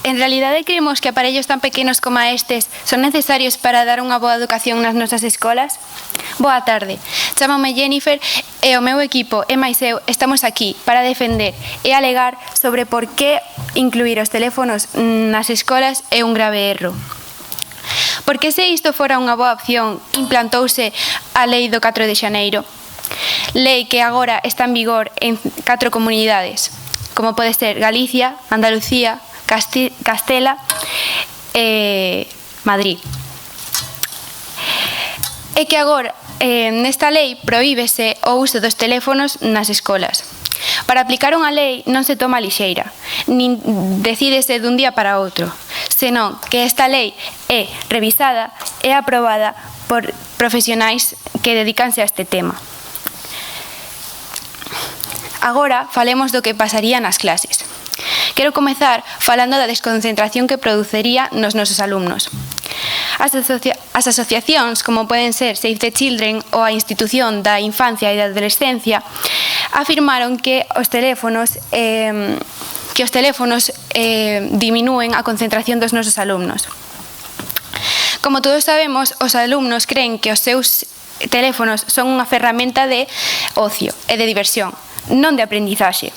En realidade creemos que aparellos tan pequenos como estes son necesarios para dar unha boa educación nas nosas escolas? Boa tarde, chámame Jennifer e o meu equipo e máis eu estamos aquí para defender e alegar sobre por que incluir os teléfonos nas escolas é un grave erro. Porque se isto fora unha boa opción, implantouse a lei do 4 de xaneiro, lei que agora está en vigor en 4 comunidades, como pode ser Galicia, Andalucía, Castela e Madrid. É que agora nesta lei prohíbese o uso dos teléfonos nas escolas. Para aplicar unha lei non se toma a lixeira, nin decídese dun día para outro, senón que esta lei é revisada e aprobada por profesionais que dedicanse a este tema. Agora falemos do que pasaría nas clases. Quero comezar falando da desconcentración que produciría nos nosos alumnos. As asociacións, como poden ser Save the Children ou a Institución da Infancia e da Adolescencia, afirmaron que os teléfonos diminúen a concentración dos nosos alumnos. Como todos sabemos, os alumnos creen que os seus teléfonos son unha ferramenta de ocio e de diversión, non de aprendizaxe.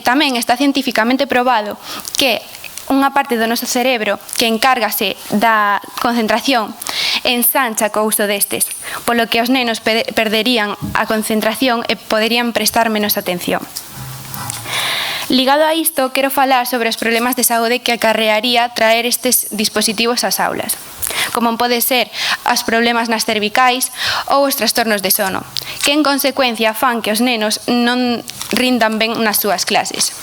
Tamén está cientificamente probado que unha parte do noso cerebro que encárgase da concentración ensancha co uso destes, polo que os nenos perderían a concentración e poderían prestar menos atención. Ligado a isto, quero falar sobre os problemas de saúde que acarrearía traer estes dispositivos ás aulas, como pode ser os problemas nas cervicais ou os trastornos de sono, que en consecuencia fan que os nenos non rindan ben nas súas clases.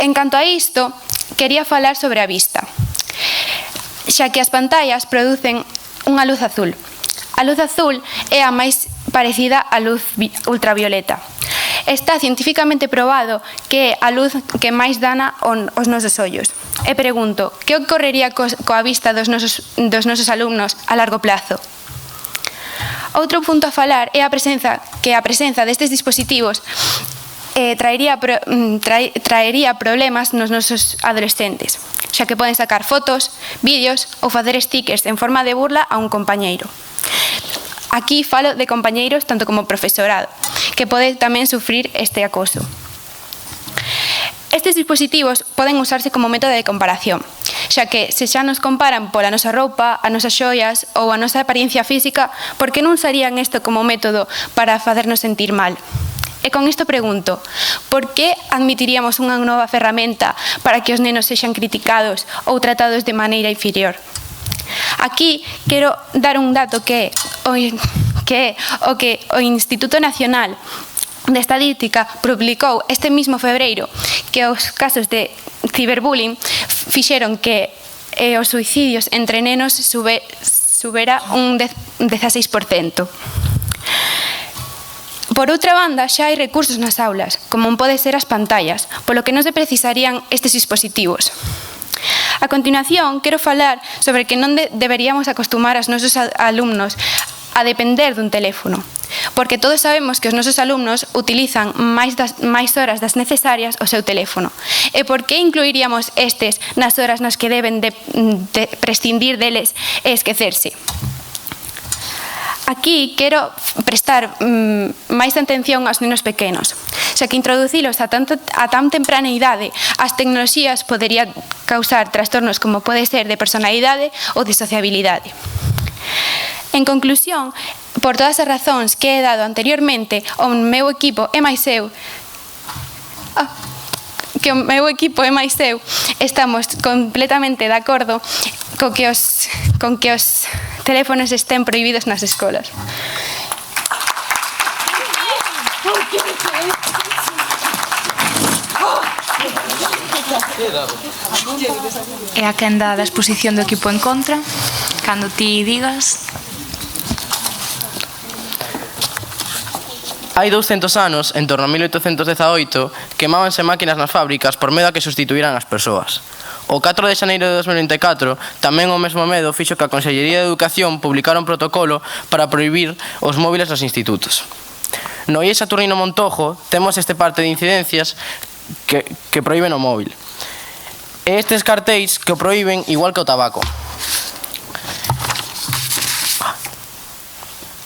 En canto a isto, quería falar sobre a vista, xa que as pantallas producen unha luz azul. A luz azul é a máis parecida á luz ultravioleta. Está cientificamente probado que é a luz que máis dana aos nosos ollos. E pregunto, que ocorrería coa vista dos nosos alumnos a largo plazo? Outro punto a falar é a presenza destes dispositivos traería problemas nos nosos adolescentes, xa que poden sacar fotos, vídeos ou facer stickers en forma de burla a un compañeiro. Aquí falo de compañeiros tanto como profesorado, que pode tamén sufrir este acoso. Estes dispositivos poden usarse como método de comparación, xa que se xa nos comparan pola nosa roupa, as nosas xoias ou a nosa apariencia física, por que non usarían isto como método para facernos sentir mal? E con isto pregunto, por que admitiríamos unha nova ferramenta para que os nenos sexan criticados ou tratados de maneira inferior? Aquí quero dar un dato que é o que o Instituto Nacional de Estadística publicou este mismo febreiro, que os casos de ciberbullying fixeron que os suicidios entre nenos subera un 16%. Por outra banda, xa hai recursos nas aulas, como pode ser as pantallas, polo que non se precisarían estes dispositivos. A continuación, quero falar sobre que non deberíamos acostumar aos nosos alumnos a depender dun teléfono, porque todos sabemos que os nosos alumnos utilizan máis horas das necesarias o seu teléfono. E por que incluiríamos estes nas horas nas que deben de prescindir deles e esquecerse? Aquí quero prestar máis atención aos nenos pequenos, xa que introducilos a tan temprana idade as tecnoloxías podería causar trastornos como pode ser de personalidade ou de sociabilidade. En conclusión, por todas as razóns que he dado anteriormente, o meu equipo e máis eu estamos completamente de acordo con que os teléfonos estén prohibidos nas escolas. E a quenda da exposición do equipo en contra, cando ti digas. Hai 200 anos, en torno a 1818, quemábanse máquinas nas fábricas por medo a que sustituíran as persoas. O 4 de xaneiro de 2024, tamén o mesmo medo fixo que a Consellería de Educación publicara un protocolo para prohibir os móviles nos institutos. No IES Saturnino Montojo temos este parte de incidencias que prohíben o móvil. e estes cartéis que o proíben igual que o tabaco.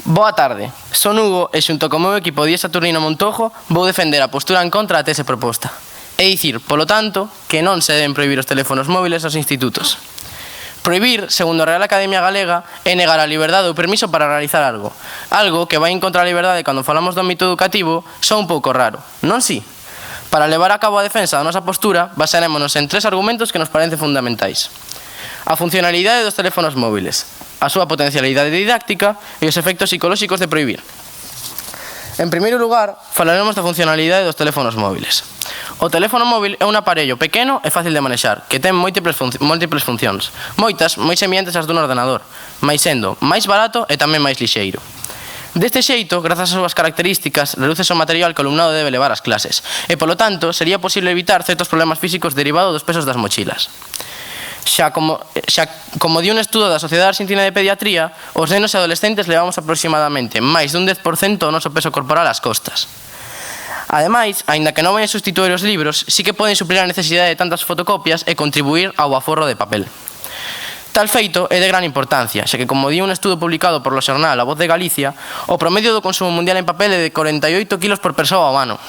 Boa tarde, son Hugo e xunto co meu equipo Díaz Saturnino Montojo vou defender a postura en contra da tese proposta. É dicir, polo tanto, que non se deben prohibir os teléfonos móviles aos institutos. Prohibir, segundo a Real Academia Galega, é negar a liberdade ou permiso para realizar algo. Algo que vai en contra da liberdade cando falamos do ámbito educativo só un pouco raro, non si? Para levar a cabo a defensa da nosa postura, basarémonos en 3 argumentos que nos parecen fundamentais. A funcionalidade dos teléfonos móviles, a súa potencialidade didáctica e os efectos psicolóxicos de prohibir. En primeiro lugar, falaremos da funcionalidade dos teléfonos móviles. O teléfono móvil é un aparello pequeno e fácil de manexar, que ten múltiples funcións, moitas moi semellantes ás dun ordenador, mais sendo máis barato e tamén máis lixeiro. Deste xeito, grazas ás súas características, reduces o material que o alumnado debe levar ás clases, e polo tanto, sería posible evitar certos problemas físicos derivados dos pesos das mochilas. Xa como di un estudo da Sociedade Argentina de Pediatría, os nenos e adolescentes levamos aproximadamente máis dun 10% do noso peso corporal ás costas. Ademais, aínda que non vayan sustituir os libros, sí que poden suplir a necesidade de tantas fotocopias e contribuir ao aforro de papel. Tal feito é de gran importancia, xa que, como di un estudo publicado por o xornal A Voz de Galicia, o promedio do consumo mundial en papel é de 48 kilos por persoa ao ano.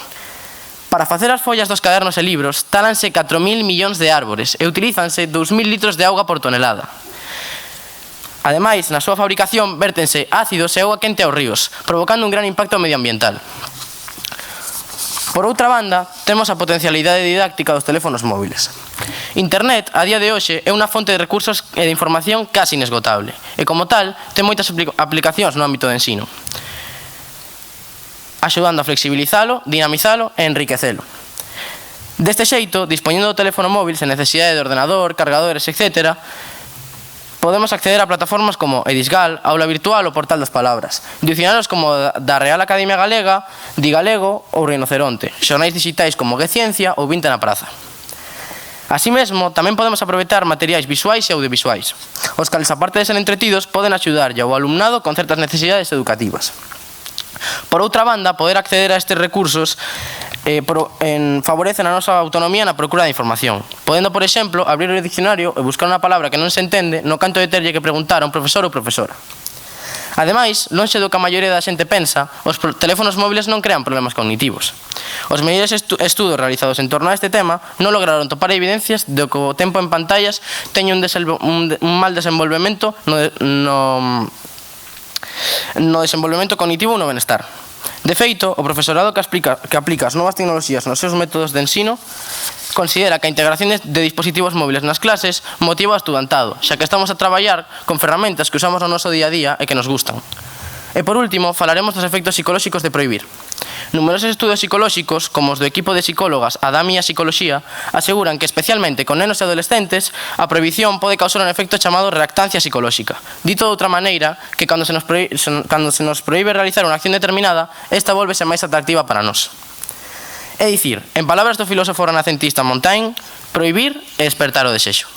Para facer as follas dos cadernos e libros, tálanse 4.000 millóns de árbores e utilízanse 2.000 litros de auga por tonelada. Ademais, na súa fabricación, vértense ácidos e auga quente aos ríos, provocando un gran impacto medioambiental. Por outra banda, temos a potencialidade didáctica dos teléfonos móviles. Internet, a día de hoxe, é unha fonte de recursos e de información casi inesgotable, e como tal, ten moitas aplicacións no ámbito de ensino, axudando a flexibilizalo, dinamizalo e enriquecelo. Deste xeito, dispoñendo do teléfono móvil sen necesidade de ordenador, cargadores, etc., podemos acceder a plataformas como Edisgal, Aula Virtual ou Portal das Palabras, dicionarios como da Real Academia Galega, Digalego ou Rinoceronte, xornais digitais como Geciencia ou 20 na Praza. Así mesmo, tamén podemos aproveitar materiais visuais e audiovisuais, os cales, aparte de ser entretidos, poden axudarlle ao alumnado con certas necesidades educativas. Por outra banda, poder acceder a estes recursos favorecen a nosa autonomía na procura de información, podendo, por exemplo, abrir o diccionario e buscar unha palabra que non se entende no canto de terlle que preguntar a un profesor ou profesora. Ademais, lonxe do que a maioría da xente pensa, os teléfonos móviles non crean problemas cognitivos. Os mellores estudos realizados en torno a este tema non lograron topar evidencias de que o tempo en pantallas teña un mal desenvolvemento no desenvolvemento cognitivo ou no benestar. De feito, o profesorado que aplica as novas tecnoloxías nos seus métodos de ensino considera que a integración de dispositivos móviles nas clases motiva o estudantado, xa que estamos a traballar con ferramentas que usamos no noso día a día e que nos gustan. E por último, falaremos dos efectos psicolóxicos de prohibir. Numerosos estudos psicolóxicos, como os do equipo de psicólogas Adami e a Psicoloxía, aseguran que, especialmente con nenos e adolescentes, a prohibición pode causar un efecto chamado reactancia psicolóxica. Dito de outra maneira, que cando se nos prohíbe realizar unha acción determinada, esta volvese máis atractiva para nós. É dicir, en palabras do filósofo renacentista Montaigne, prohibir é despertar o desexo.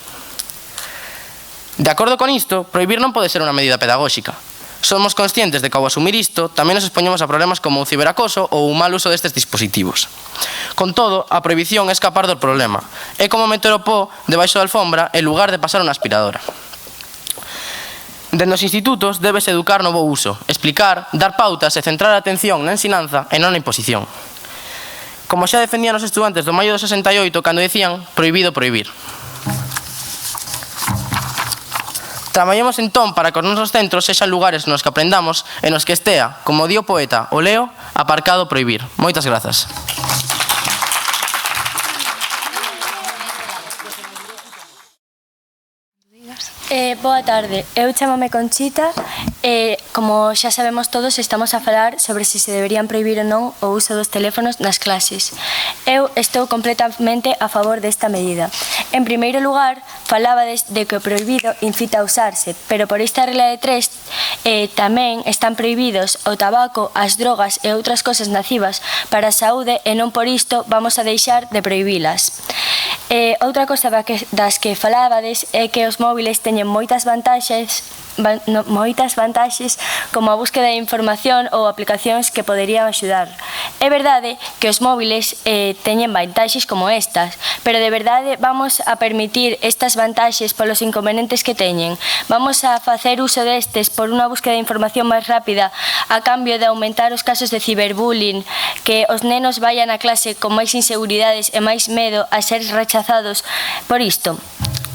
De acordo con isto, prohibir non pode ser unha medida pedagóxica. Somos conscientes de que ao asumir isto tamén nos expoñemos a problemas como o ciberacoso ou o mal uso destes dispositivos. Con todo, a prohibición é escapar do problema. É como meter o pó debaixo da alfombra en lugar de pasar unha aspiradora. Dende os institutos debes educar no bo uso, explicar, dar pautas e centrar a atención na ensinanza e non na imposición. Como xa defendían os estudantes do maio do 68 cando dicían prohibido prohibir. Traballemos entón para que os nosos centros sexan lugares nos que aprendamos e nos que estea, como di o poeta o Leo, aparcado prohibir. Moitas grazas. Boa tarde, eu chamome Conchita e, como xa sabemos todos, estamos a falar sobre se deberían prohibir ou non o uso dos teléfonos nas clases. Eu estou completamente a favor desta medida. En primeiro lugar, falabades de que o prohibido incita a usarse, pero por esta regla de 3 tamén están prohibidos o tabaco, as drogas e outras cosas nocivas para a saúde e non por isto vamos a deixar de prohibilas. Outra cosa das que falabades é que os móviles teñen moitas vantaxes vantaxes como a búsqueda de información ou aplicacións que poderían axudar. É verdade que os móviles teñen vantaxes como estas, pero de verdade vamos a permitir estas vantaxes polos inconvenientes que teñen. Vamos a facer uso destes por unha búsqueda de información máis rápida a cambio de aumentar os casos de ciberbullying, que os nenos vayan a clase con máis inseguridades e máis medo a ser rechazados por isto.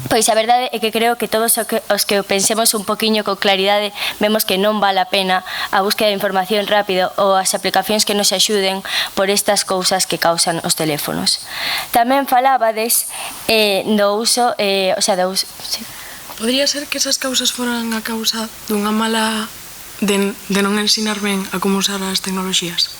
Pois a verdade é que creo que todos os que pensemos un poquinho con claridade vemos que non vale a pena a búsqueda de información rápido ou as aplicacións que nos axuden por estas cousas que causan os teléfonos. Tamén falábades do uso, sí. Podría ser que esas causas foran a causa dunha mala de non ensinar ben a como usar as tecnoloxías?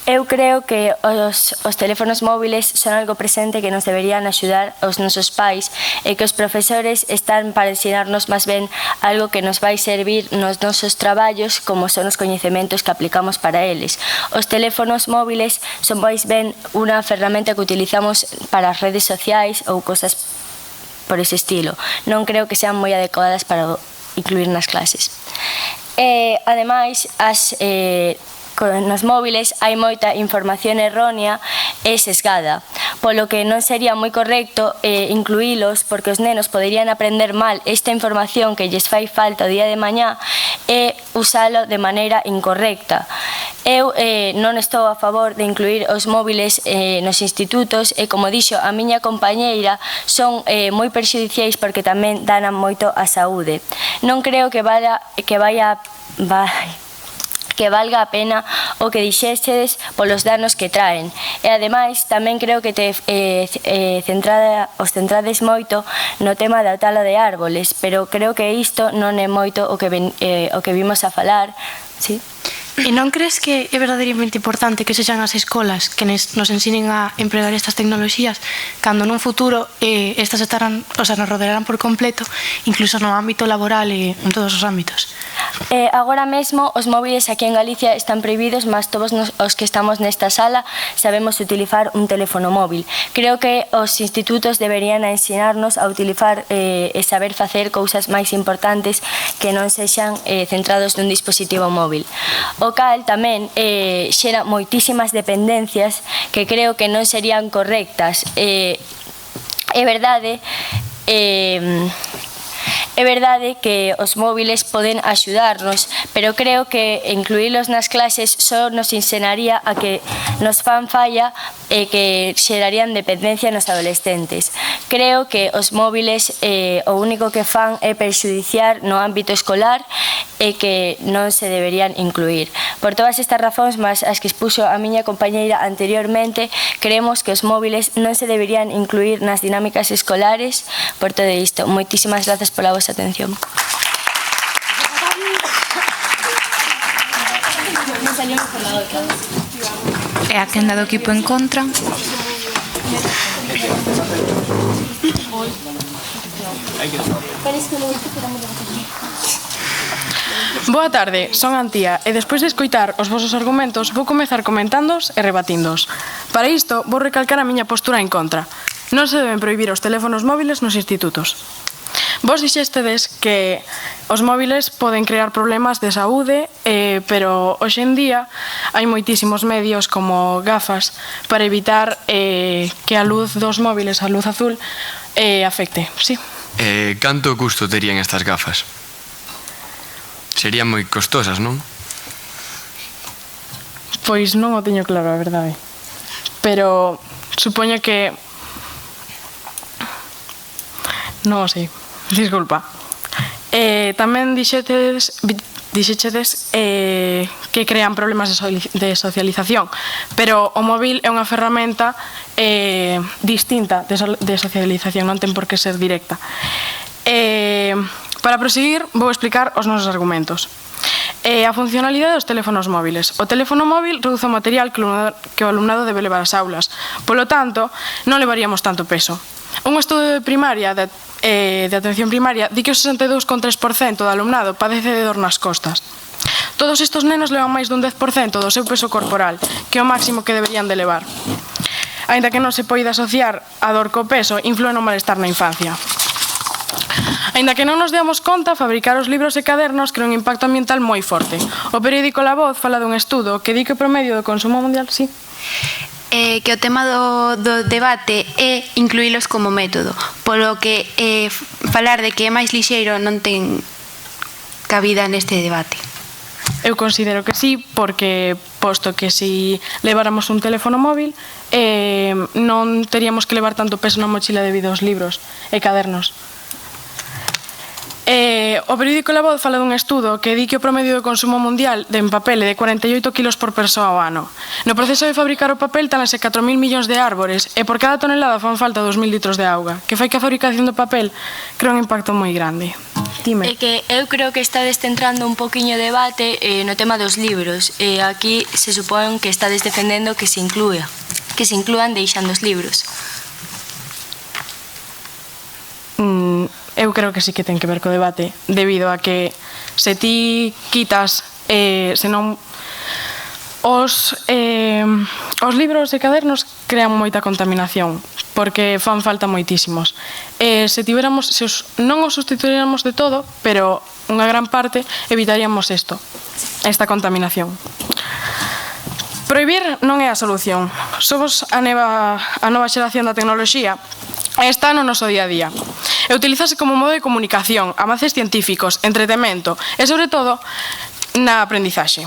Eu creo que os teléfonos móviles son algo presente que nos deberían axudar aos nosos pais e que os profesores están para ensinarnos máis ben algo que nos vai servir nos nosos traballos como son os coñecementos que aplicamos para eles. Os teléfonos móviles son máis ben unha ferramenta que utilizamos para as redes sociais ou cosas por ese estilo. Non creo que sean moi adecuadas para incluir nas clases. Ademais, nos móviles hai moita información errónea e sesgada, polo que non sería moi correcto incluílos porque os nenos poderían aprender mal esta información que lles fai falta o día de mañá e usalo de maneira incorrecta. Eu non estou a favor de incluir os móviles nos institutos e, como dixo a miña compañeira, son moi perxudiciais porque tamén danan moito á saúde. Non creo que valga a pena o que dixésedes polos danos que traen. E, ademais, tamén creo que os centrades moito no tema da tala de árboles, pero creo que isto non é moito o que vimos a falar, sí? E non crees que é verdadeiramente importante que sexan as escolas que nos ensinen a empregar estas tecnoloxías cando nun futuro estas nos rodearán por completo, incluso no ámbito laboral e en todos os ámbitos? Agora mesmo os móviles aquí en Galicia están prohibidos, mas todos os que estamos nesta sala sabemos utilizar un teléfono móvil. Creo que os institutos deberían ensinarnos a utilizar e saber facer cousas máis importantes que non sexan centrados nun dispositivo móvil. O cal tamén xera moitísimas dependencias que creo que non serían correctas. É verdade que os móviles poden axudarnos, pero creo que incluílos nas clases só nos ensinaría a que nos fan falla e que xerarían dependencia nos adolescentes. Creo que os móviles o único que fan é perxudiciar no ámbito escolar e que non se deberían incluir. Por todas estas razóns, mas as que expuxo a miña compañeira anteriormente, creemos que os móviles non se deberían incluir nas dinámicas escolares. Por todo isto, moitísimas grazas pola vosa atención. E a quenda do equipo en contra? Boa tarde, son Antía e despois de escoitar os vosos argumentos vou comezar comentándoos e rebatíndoos. Para isto, vou recalcar a miña postura en contra. Non se deben prohibir os teléfonos móviles nos institutos. Vos dixéstedes que os móviles poden crear problemas de saúde, pero hoxe en día hai moitísimos medios como gafas para evitar que a luz dos móviles, a luz azul, afecte, sí. Canto custo terían estas gafas? Serían moi costosas, non? Pois non o teño claro, a verdade. Pero supoño que... non o sei. Disculpa. Tamén dixechedes que crean problemas de socialización, pero o móvil é unha ferramenta distinta de socialización, non ten por que ser directa. Para proseguir, vou explicar os nosos argumentos. A funcionalidade dos teléfonos móviles. O teléfono móvil reduce o material que o alumnado debe levar ás aulas. Polo tanto, non levaríamos tanto peso. Un estudo de primaria, de atención primaria, di que o 62,3% do alumnado padece de dor nas costas. Todos estes nenos levan máis dun 10% do seu peso corporal, que é o máximo que deberían de levar. Aínda que non se poida asociar a dor co peso, inflúe no malestar na infancia. A Aínda que non nos deamos conta, fabricar os libros e cadernos crea un impacto ambiental moi forte. O periódico La Voz fala dun estudo que di que o promedio do consumo mundial, sí, que o tema do debate é incluílos como método, polo que falar de que é máis lixeiro non ten cabida neste debate. Eu considero que sí, porque posto que se leváramos un teléfono móvil non teríamos que levar tanto peso na mochila debido aos libros e cadernos. O periódico La Voz fala dun estudo que di que o promedio de consumo mundial de papel é de 48 kilos por persoa ao ano. No proceso de fabricar o papel talanse 4.000 millóns de árbores e por cada tonelada fan falta 2.000 litros de auga, que fai que a fabricación do papel crea un impacto moi grande. Dime. É que eu creo que estades centrando un poquinho de debate no tema dos libros. Aquí se supón que estades defendendo que se inclúan deixando os libros. Eu creo que sí que ten que ver co debate, debido a que se ti quitas, senón os libros e cadernos crean moita contaminación, porque fan falta moitísimos. Se non os sustituiramos de todo, pero unha gran parte evitaríamos esta contaminación. Prohibir non é a solución. Somos a nova xeración da tecnoloxía e está no noso día a día. E utilizase como modo de comunicación, avances científicos, entretemento e, sobre todo, na aprendizaxe.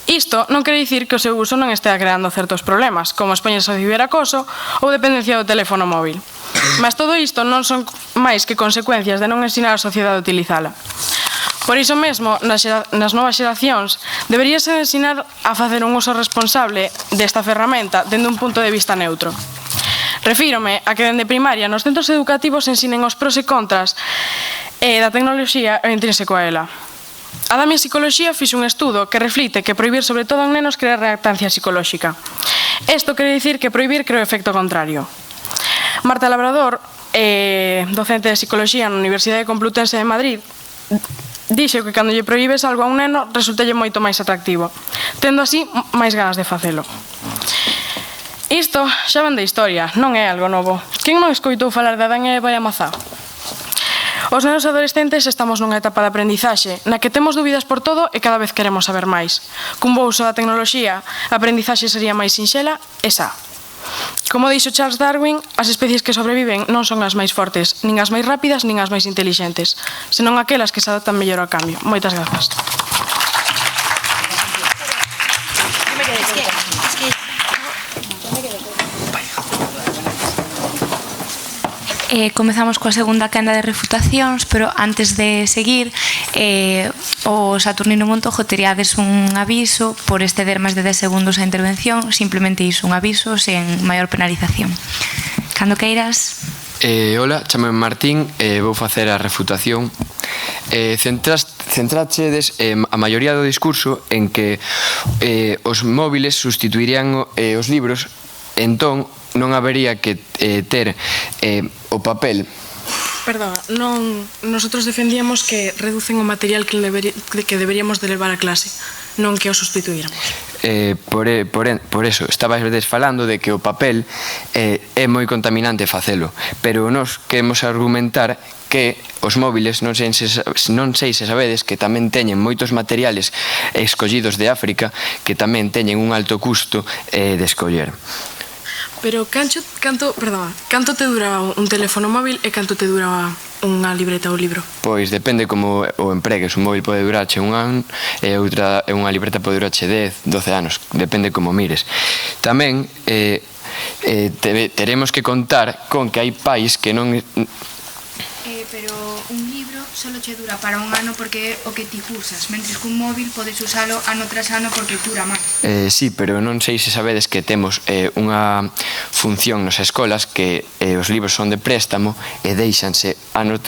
Isto non quere dicir que o seu uso non estea creando certos problemas, como expoñerse ao ciberacoso ou dependencia do teléfono móvil. Mas todo isto non son máis que consecuencias de non ensinar a sociedade a utilizala. Por iso mesmo, nas novas xeracións, deberíase ensinar a facer un uso responsable desta ferramenta dende un punto de vista neutro. Refírome a que dende primaria nos centros educativos ensinen os pros e contras da tecnoloxía e intrínseco a ela. A da miña psicoloxía fixe un estudo que reflite que prohibir sobre todo en nenos crea reactancia psicolóxica. Isto quere dicir que prohibir crea o efecto contrario. Marta Labrador, docente de psicoloxía na Universidade Complutense de Madrid, dixo que cando lle prohíbes algo a un neno resultalle moito máis atractivo, tendo así máis ganas de facelo. Isto xa ven de historia, non é algo novo. Quen non escoitou falar de Adán e Eva e a mazá? Os nenos adolescentes estamos nunha etapa de aprendizaxe na que temos dúbidas por todo e cada vez queremos saber máis. Cun bo uso da tecnoloxía, a aprendizaxe sería máis sinxela e xa. Como dixo Charles Darwin, as especies que sobreviven non son as máis fortes, nin as máis rápidas, nin as máis intelixentes, senón aquelas que se adaptan mellor ao cambio. Moitas grazas. Comezamos coa segunda quenda de refutacións, pero antes de seguir, o Saturnino Montojo teríades un aviso por exceder máis de 10 segundos a intervención, simplemente iso, un aviso sen maior penalización. Cando queiras. Hola, chamame Martín e vou facer a refutación. Centrachedes a maioría do discurso en que os móviles sustituirían os libros, entón non habería que ter o papel. Perdón, nosotros defendíamos que reducen o material que deberíamos de levar a clase, non que o sustituíramos. Por eso, estabais falando de que o papel é moi contaminante facelo, pero nós queremos argumentar que os móviles non sei se sabedes que tamén teñen moitos materiales escollidos de África que tamén teñen un alto custo de escoller. Pero canto te dura un teléfono móvil e canto te dura unha libreta ou libro? Pois depende como o empregues. Un móvil pode durarche un ano e unha libreta pode durarche 10, 12 anos. Depende como mires. Tamén teremos que contar con que hai pais que non... Pero un libro só che dura para un ano porque é o que ti usas, mentres que un móvil podes usalo ano tras ano porque dura máis. Sí, pero non sei se sabedes que temos unha función nas escolas que os libros son de préstamo e deixanse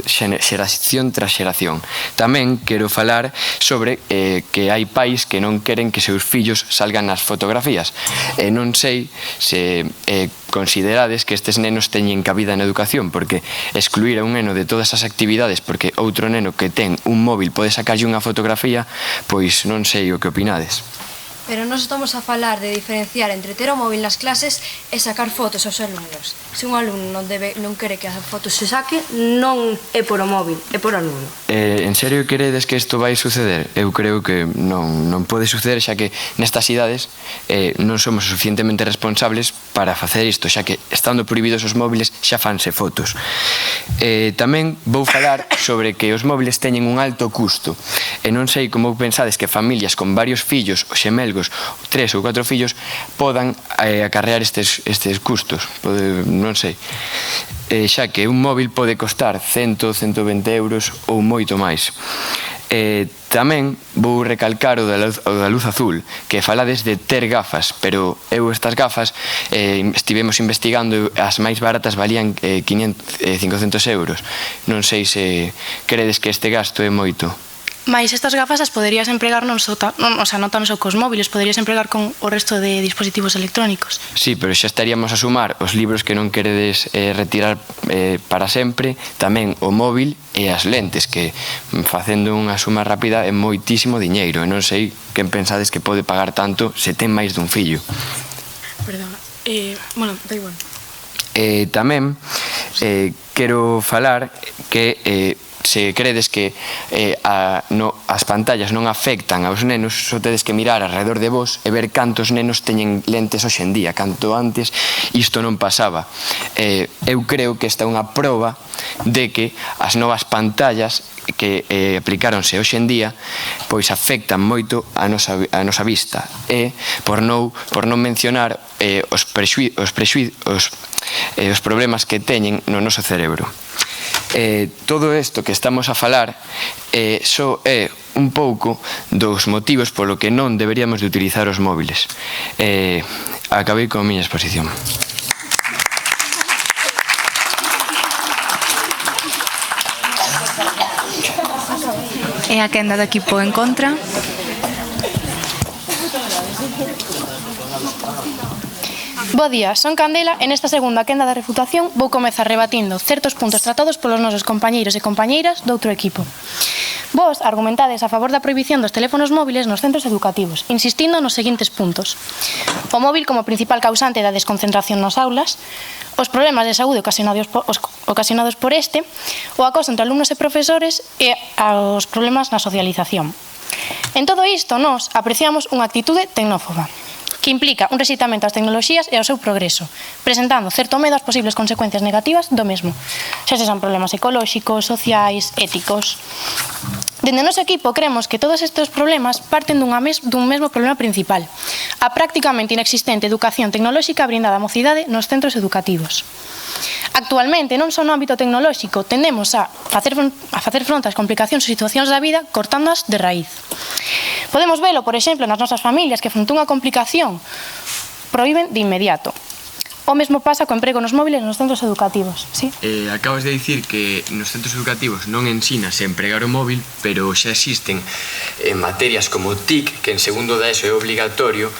xeración tras xeración. Tamén quero falar sobre que hai pais que non queren que seus fillos salgan nas fotografías. Non sei se considerades que estes nenos teñen cabida na educación, porque excluir a un neno de todas as actividades porque outro neno que ten un móvil pode sacarlle unha fotografía, pois non sei o que opinades. Pero nós estamos a falar de diferenciar entre ter o móvil nas clases e sacar fotos aos alumnos. Se un alumno non quere que a foto se saque, non é por o móvil, é por o alumno. En serio queredes que isto vai suceder? Eu creo que non pode suceder, xa que nestas idades non somos suficientemente responsables para facer isto, xa que estando prohibidos os móviles xa fanse fotos. Tamén vou falar sobre que os móviles teñen un alto custo e non sei como pensades que familias con varios fillos ou xemelgos, 3 ou 4 fillos, podan acarrear estes custos, non sei, xa que un móvil pode costar 100, 120 euros ou moito máis. Tamén vou recalcar o da luz azul, que falades de ter gafas, pero eu estas gafas estivemos investigando, as máis baratas valían 500 euros. Non sei se credes que este gasto é moito. Mais estas gafas as poderías empregar non tan só cos móviles, poderías empregar con o resto de dispositivos electrónicos. Sí, pero xa estaríamos a sumar os libros que non queredes retirar para sempre, tamén o móvil e as lentes, que facendo unha suma rápida é moitísimo diñeiro, e non sei quen pensades que pode pagar tanto se ten máis dun fillo. Perdón, bueno, da igual. Tamén quero falar que se credes que as pantallas non afectan aos nenos, só tedes que mirar alrededor de vos e ver cantos nenos teñen lentes hoxe en día, canto antes isto non pasaba. Eu creo que esta é unha proba de que as novas pantallas que aplicáronse hoxe en día pois afectan moito a nosa vista, e por non mencionar os problemas que teñen no noso cerebro. Todo isto que estamos a falar só é un pouco dos motivos polo que non deberíamos de utilizar os móviles. Acabei con a miña exposición. E a quenda do equipo en contra. Bo día, son Candela e nesta segunda quenda da refutación vou comezar rebatindo certos puntos tratados polos nosos compañeiros e compañeiras doutro equipo. Vos argumentades a favor da prohibición dos teléfonos móviles nos centros educativos, insistindo nos seguintes puntos: o móvil como principal causante da desconcentración nas aulas, os problemas de saúde ocasionados por este, o acoso entre alumnos e profesores e os problemas na socialización. En todo isto, nós apreciamos unha actitude tecnófoba, que implica un rexeitamento ás tecnoloxías e ao seu progreso, presentando certo medo ás posibles consecuencias negativas do mesmo, xa se son problemas ecolóxicos, sociais, éticos. Dende o noso equipo cremos que todos estes problemas parten dun mesmo problema principal: a prácticamente inexistente educación tecnolóxica brindada á mocidade nos centros educativos. Actualmente, non só no ámbito tecnolóxico, tendemos a facer fronte ás complicacións e situacións da vida cortándoas de raíz. Podemos velo, por exemplo, nas nosas familias que fronte unha complicación proíben de inmediato. O mesmo pasa co emprego nos móviles nos centros educativos, sí? Acabas de dicir que nos centros educativos non ensinas a empregar o móvil, pero xa existen materias como TIC, que en segundo da ESO é obligatorio,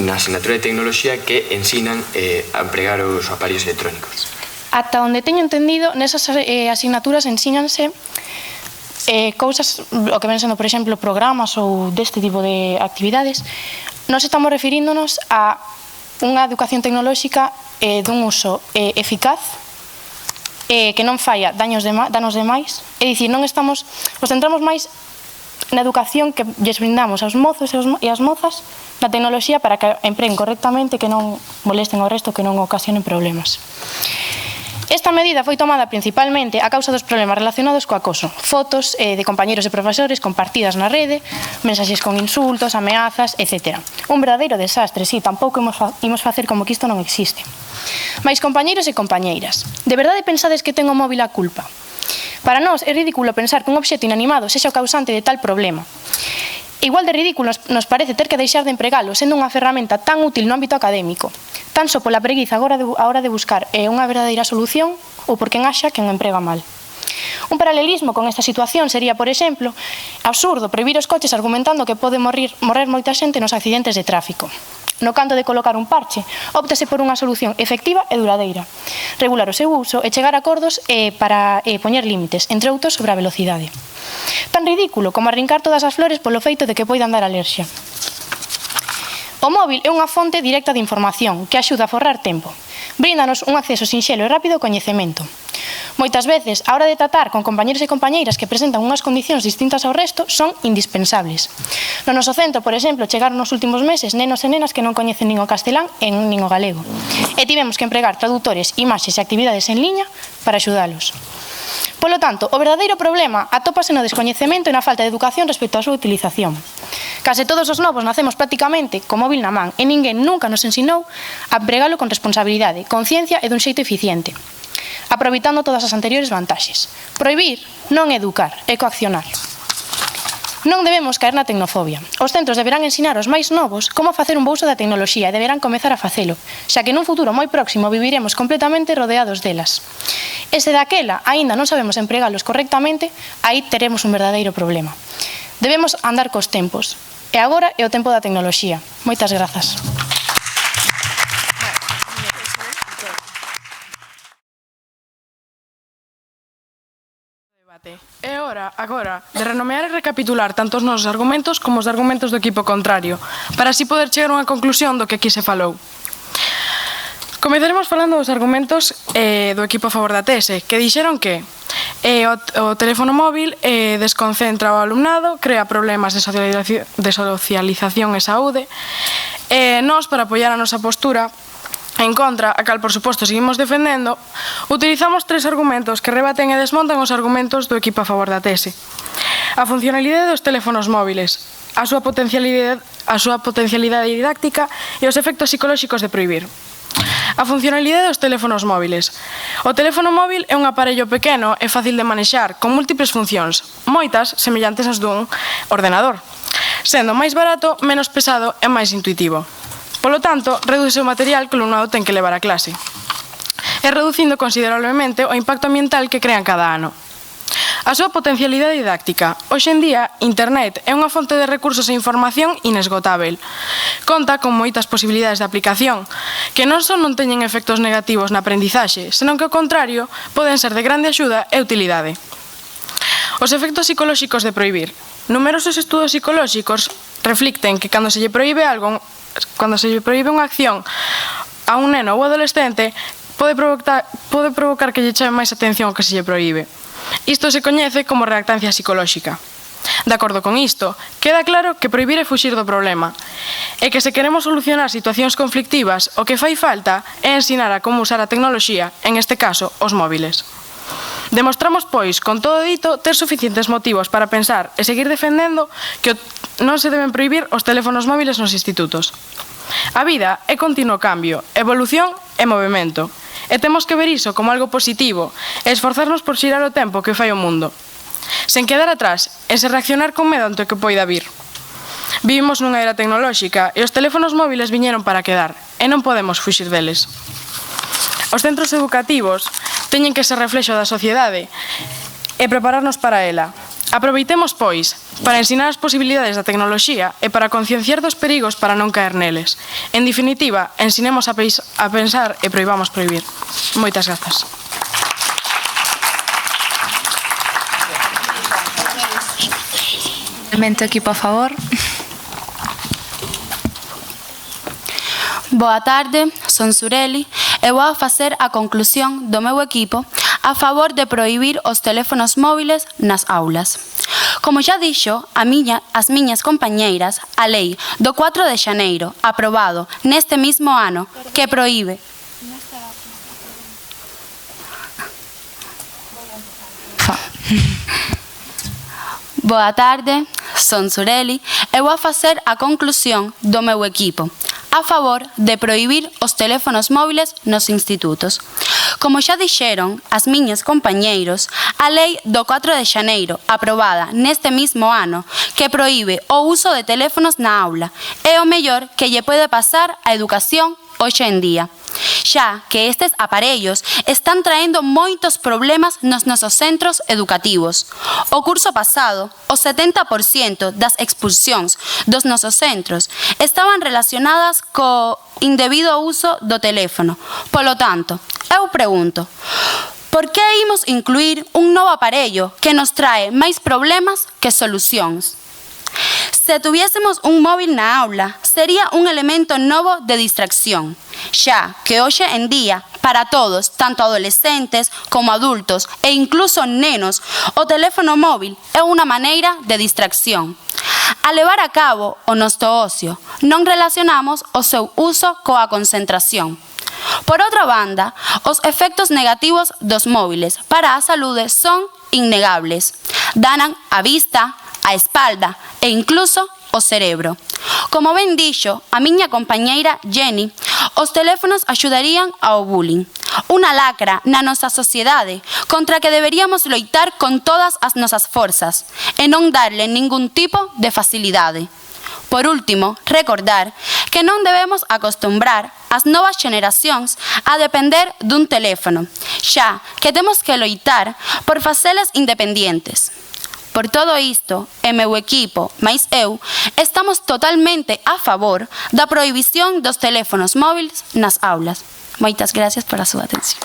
na asignatura de tecnoloxía, que ensinan a empregar os aparellos electrónicos. Ata onde teño entendido, nesas asignaturas ensínanse cousas, o que ven sendo, por exemplo, programas ou deste tipo de actividades. Nós estamos referíndonos a unha educación tecnolóxica dun uso eficaz, que non falla danos demais, é dicir, non estamos, nos centramos máis na educación que lles brindamos aos mozos e as mozas na tecnoloxía para que empreguen correctamente, que non molesten ao resto, que non ocasionen problemas. Esta medida foi tomada principalmente a causa dos problemas relacionados co acoso. Fotos de compañeros e profesores compartidas na rede, mensaxes con insultos, ameazas, etc. Un verdadeiro desastre, si, tampouco imos facer como que isto non existe. Mais, compañeiros e compañeiras, de verdade pensades que ten o móvil a culpa? Para nós é ridículo pensar que un obxecto inanimado sexa o causante de tal problema. Igual de ridículo nos parece ter que deixar de empregalo sendo unha ferramenta tan útil no ámbito académico, tan só pola preguiza a hora de buscar unha verdadeira solución ou porque axa que non emprega mal. Un paralelismo con esta situación sería, por exemplo, absurdo prohibir os coches argumentando que pode morrer moita xente nos accidentes de tráfico. No canto de colocar un parche, óptase por unha solución efectiva e duradeira, regular o seu uso e chegar a acordos para poñer límites, entre outros sobre a velocidade. Tan ridículo como arrincar todas as flores polo feito de que poidan dar alerxia. O móvil é unha fonte directa de información que axuda a forrar tempo. Bríndanos un acceso sinxelo e rápido ao coñecemento. Moitas veces, a hora de tratar con compañeros e compañeiras que presentan unhas condicións distintas ao resto, son indispensables. No noso centro, por exemplo, chegaron nos últimos meses nenos e nenas que non coñecen nin o castelán e nin o galego. E tivemos que empregar traductores, imaxes e actividades en liña para axudalos. Polo tanto, o verdadeiro problema atópase no descoñecemento e na falta de educación respecto á súa utilización. Case todos os novos nacemos prácticamente co móvil na man e ninguén nunca nos ensinou a empregalo con responsabilidade, conciencia e dun xeito eficiente, aproveitando todas as anteriores vantaxes. Prohibir non é educar, é coaccionar. Non debemos caer na tecnofobia. Os centros deberán ensinar aos máis novos como facer un bo uso da tecnoloxía e deberán comezar a facelo, xa que nun futuro moi próximo viviremos completamente rodeados delas. E se daquela aínda non sabemos empregalos correctamente, aí teremos un verdadeiro problema. Debemos andar cos tempos. E agora é o tempo da tecnoloxía. Moitas grazas. É hora, agora, de renomear e recapitular tanto os nosos argumentos como os argumentos do equipo contrario, para así poder chegar a unha conclusión do que aquí se falou. Comezaremos falando dos argumentos do equipo a favor da tese, que dixeron que o teléfono móvil desconcentra o alumnado, crea problemas de socialización e saúde, e nós, para apoiar a nosa postura en contra, a cal, por suposto, seguimos defendendo, utilizamos tres argumentos que rebaten e desmontan os argumentos do equipo a favor da tese. A funcionalidade dos teléfonos móviles, a súa potencialidade didáctica e os efectos psicolóxicos de prohibir. A funcionalidade dos teléfonos móviles. O teléfono móvil é un aparello pequeno e fácil de manexar, con múltiples funcións, moitas semellantes ás dun ordenador, sendo máis barato, menos pesado e máis intuitivo. Polo tanto, reduce o material que o alumnado ten que levar a clase, e reducindo considerablemente o impacto ambiental que crean cada ano. A súa potencialidade didáctica. Hoxe en día, Internet é unha fonte de recursos e información inesgotável. Conta con moitas posibilidades de aplicación, que non só non teñen efectos negativos na aprendizaxe, senón que, ao contrario, poden ser de grande axuda e utilidade. Os efectos psicolóxicos de prohibir. Numerosos estudos psicolóxicos reflicten que cando se lle prohíbe unha acción a un neno ou adolescente, pode provocar que lle chame máis atención que se lle prohíbe. Isto se coñece como reactancia psicolóxica. De acordo con isto, queda claro que prohibir é fuxir do problema, e que se queremos solucionar situacións conflictivas, o que fai falta é ensinar a como usar a tecnoloxía, en este caso, os móviles. Demostramos, pois, con todo dito, ter suficientes motivos para pensar e seguir defendendo que non se deben prohibir os teléfonos móviles nos institutos. A vida é continuo cambio, evolución e movimento, e temos que ver iso como algo positivo e esforzarnos por xirar o tempo que fai o mundo, sen quedar atrás e sen reaccionar con medo ante o que poida vir. Vivimos nunha era tecnolóxica e os teléfonos móviles viñeron para quedar, e non podemos fuxir deles. Os centros educativos teñen que ser reflexo da sociedade e prepararnos para ela. Aproveitemos, pois, para ensinar as posibilidades da tecnoloxía e para concienciar dos perigos para non caer neles. En definitiva, ensinemos a pensar e prohibamos prohibir. Moitas grazas. Equipo a favor. Boa tarde, son Sureli e vou a facer a conclusión do meu equipo a favor de prohibir os teléfonos móviles nas aulas. Como xa dixo as miñas compañeiras, a lei do 4 de xaneiro, aprobado neste mismo ano, que prohíbe Boa tarde, son Sureli e vou a facer a conclusión do meu equipo a favor de prohibir os teléfonos móviles nos institutos. Como xa dixeron as miñas compañeiros, a lei do 4 de xaneiro, aprobada neste mismo ano, que prohíbe o uso de teléfonos na aula, é o mellor que lle pode pasar á educación hoxe en día, xa que estes aparellos están traendo moitos problemas nos nosos centros educativos. O curso pasado, o 70% das expulsións dos nosos centros estaban relacionadas co indebido uso do teléfono. Polo tanto, eu pregunto, por que imos incluir un novo aparello que nos trae máis problemas que solucións? Se tuviésemos un móvil na aula, sería un elemento novo de distracción, xa que hoxe en día, para todos, tanto adolescentes como adultos e incluso nenos, o teléfono móvil é unha maneira de distracción. A levar a cabo o noso ocio, non relacionamos o seu uso coa concentración. Por outra banda, os efectos negativos dos móviles para a saúde son innegables. Danan a vista, a espalda e incluso o cerebro. Como ben dixo a miña compañeira Jenny, os teléfonos axudarían ao bullying, unha lacra na nosa sociedade contra que deberíamos loitar con todas as nosas forzas e non darle ningún tipo de facilidade. Por último, recordar que non debemos acostumbrar as novas xeneracións a depender dun teléfono, xa que temos que loitar por facelas independientes. Por todo isto, e meu equipo, máis eu, estamos totalmente a favor da prohibición dos teléfonos móviles nas aulas. Moitas gracias pola súa atención.